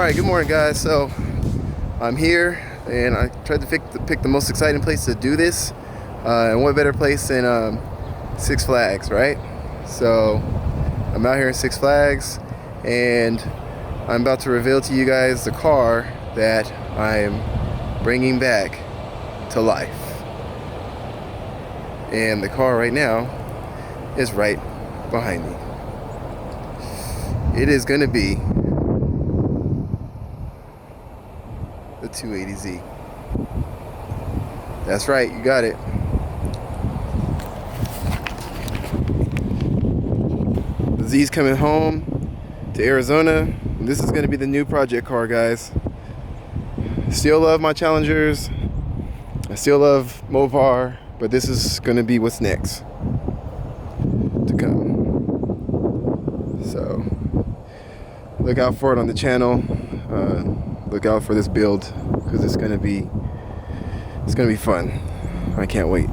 Alright, good morning guys. So I'm here and I tried to pick the most exciting place to do this, and what better place than Six Flags, right? So I'm out here in Six Flags and I'm about to reveal to you guys the car that I'm bringing back to life. And the car right now is right behind me. It is gonna be the 280Z. That's right, you got it. The Z's coming home to Arizona. This is gonna be the new project car, guys. Still love my Challengers. I still love Movar, but this is gonna be what's next to come. So look out for it on the channel. Look out for this build because it's gonna be fun. I can't wait.